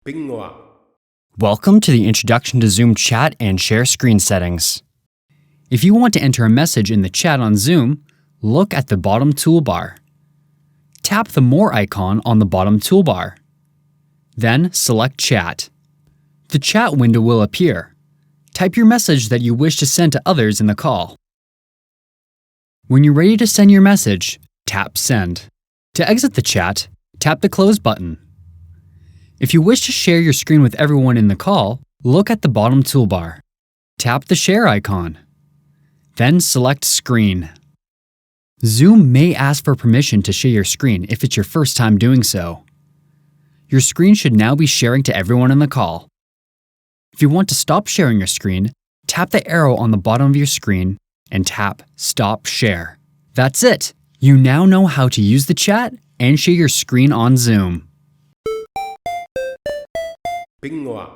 Pinnguaq. Welcome to the Introduction to Zoom Chat and Share Screen Settings. If you want to enter a message in the chat on Zoom, look at the bottom toolbar. Tap the More icon on the bottom toolbar. Then select Chat. The chat window will appear. Type your message that you wish to send to others in the call. When you're ready to send your message, tap Send. To exit the chat, tap the Close button. If you wish to share your screen with everyone in the call, look at the bottom toolbar. Tap the Share icon. Then select Screen. Zoom may ask for permission to share your screen if it's your first time doing so. Your screen should now be sharing to everyone in the call. If you want to stop sharing your screen, tap the arrow on the bottom of your screen and tap Stop Share. That's it! You now know how to use the chat and share your screen on Zoom. Pinnguaq.